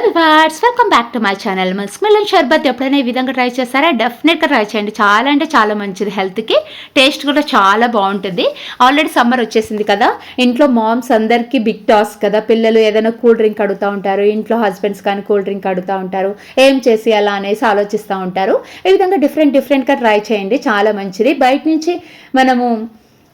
Viewers welcome back to my channel. Musk melon షర్బత్ ఎప్పుడైనా ఈ విధంగా ట్రై చేస్తారా? డెఫినెట్గా ట్రై చేయండి. చాలా అంటే చాలా మంచిది హెల్త్కి. టేస్ట్ కూడా చాలా బాగుంటుంది. ఆల్రెడీ సమ్మర్ వచ్చేసింది కదా, ఇంట్లో మామ్స్ అందరికీ బిగ్ టాస్క్ కదా. పిల్లలు ఏదైనా కూల్ డ్రింక్ అడుగుతూ ఉంటారు, ఇంట్లో హస్బెండ్స్ కానీ కూల్ డ్రింక్ అడుగుతూ ఉంటారు, ఏం చేసి అలా అనేసి ఆలోచిస్తూ ఉంటారు. ఈ విధంగా డిఫరెంట్గా ట్రై చేయండి, చాలా మంచిది. బయట నుంచి మనము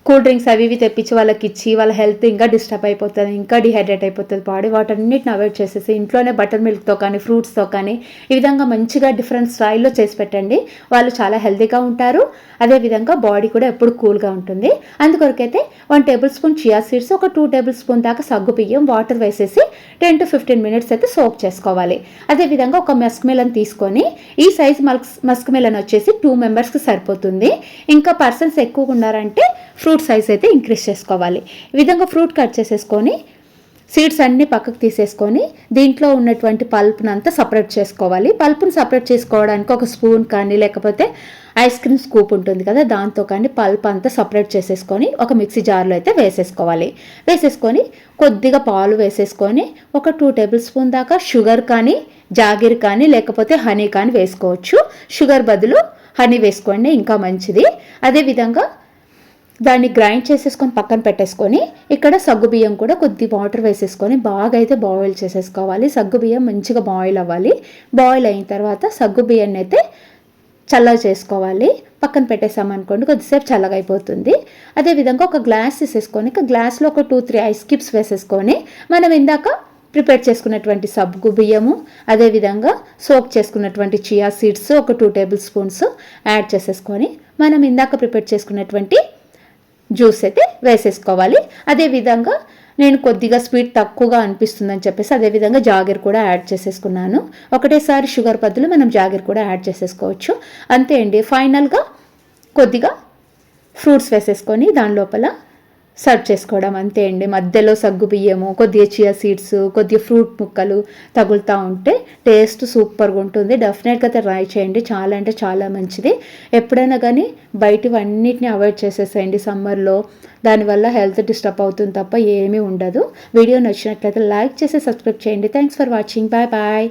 కూల్ డ్రింక్స్ అవి ఇవి తెప్పించి వాళ్ళకి ఇచ్చి వాళ్ళ హెల్త్ ఇంకా డిస్టర్బ్ అయిపోతుంది, ఇంకా డిహైడ్రేట్ అయిపోతుంది బాడీ. వాటన్నిటిని అవాయిడ్ చేసేసి ఇంట్లోనే బటర్ మిల్క్తో కానీ ఫ్రూట్స్తో కానీ ఈ విధంగా మంచిగా డిఫరెంట్ స్టైల్లో చేసి పెట్టండి. వాళ్ళు చాలా హెల్తీగా ఉంటారు, అదేవిధంగా బాడీ కూడా ఎప్పుడు కూల్గా ఉంటుంది. అందుకొరకైతే 1 టేబుల్ స్పూన్ చియా సీడ్స్, ఒక 2 టేబుల్ స్పూన్ దాకా సగ్గు బియ్యం వాటర్ వేసేసి 10 to 15 మినిట్స్ అయితే సోక్ చేసుకోవాలి. అదేవిధంగా ఒక మస్క్ మిలన్ తీసుకొని, ఈ సైజ్ మస్క్ మిలన్ వచ్చేసి 2 మెంబర్స్కి సరిపోతుంది. ఇంకా పర్సన్స్ ఎక్కువగా ఉన్నారంటే ఫ్రూట్ సైజ్ అయితే ఇంక్రీజ్ చేసుకోవాలి. ఈ విధంగా ఫ్రూట్ కట్ చేసేసుకొని సీడ్స్ అన్నీ పక్కకు తీసేసుకొని దీంట్లో ఉన్నటువంటి పల్ప్ను అంతా సపరేట్ చేసుకోవాలి. పల్ప్ను సపరేట్ చేసుకోవడానికి ఒక స్పూన్ కానీ లేకపోతే ఐస్ క్రీమ్ స్కూప్ ఉంటుంది కదా, దాంతో కానీ పల్ప్ అంతా సపరేట్ చేసేసుకొని ఒక మిక్సీ జార్లో అయితే వేసేసుకోవాలి. వేసేసుకొని కొద్దిగా పాలు వేసేసుకొని ఒక 2 టేబుల్ స్పూన్ దాకా షుగర్ కానీ జాగీర్ కానీ లేకపోతే హనీ కానీ వేసుకోవచ్చు. షుగర్ బదులు హనీ వేసుకోండి, ఇంకా మంచిది. అదేవిధంగా దాన్ని గ్రైండ్ చేసేసుకొని పక్కన పెట్టేసుకొని ఇక్కడ సగ్గుబియ్యం కూడా కొద్ది వాటర్ వేసేసుకొని బాగా అయితే బాయిల్ చేసేసుకోవాలి. సగ్గుబియ్యం మంచిగా బాయిల్ అవ్వాలి. బాయిల్ అయిన తర్వాత సగ్గుబియ్యాన్ని అయితే చల్లగా చేసుకోవాలి. పక్కన పెట్టేసామనుకోండి కొద్దిసేపు చల్లగా అయిపోతుంది. అదేవిధంగా ఒక గ్లాస్ తీసేసుకొని గ్లాస్లో ఒక 2-3 ఐస్ క్యూబ్స్ వేసేసుకొని మనం ఇందాక ప్రిపేర్ చేసుకున్నటువంటి సగ్గు బియ్యము, అదేవిధంగా సోక్ చేసుకున్నటువంటి చియా సీడ్స్ ఒక 2 టేబుల్ స్పూన్స్ యాడ్ చేసేసుకొని మనం ఇందాక ప్రిపేర్ చేసుకున్నటువంటి జ్యూస్ అయితే వేసేసుకోవాలి. అదేవిధంగా నేను కొద్దిగా స్వీట్ తక్కువగా అనిపిస్తుందని చెప్పేసి అదేవిధంగా జాగీర్ కూడా యాడ్ చేసేసుకున్నాను. ఒకటేసారి షుగర్ బదులు మనం జాగీర్ కూడా యాడ్ చేసేసుకోవచ్చు. అంతే అండి. ఫైనల్గా కొద్దిగా ఫ్రూట్స్ వేసేసుకొని దాని లోపల సర్వ్ చేసుకోవడం, అంతే అండి. మధ్యలో సగ్గు బియ్యము, కొద్దిగా చియా సీడ్స్, కొద్దిగా ఫ్రూట్ ముక్కలు తగులుతూ ఉంటే టేస్ట్ సూపర్గా ఉంటుంది. డెఫినెట్గా ట్రై చేయండి, చాలా అంటే చాలా మంచిది. ఎప్పుడైనా కానీ బయటవన్నిటిని అవాయిడ్ చేసేసేయండి సమ్మర్లో. దానివల్ల హెల్త్ డిస్టర్బ్ అవుతుంది తప్ప ఏమీ ఉండదు. వీడియో నచ్చినట్లయితే లైక్ చేసి సబ్స్క్రైబ్ చేయండి. Thanks for watching. Bye bye.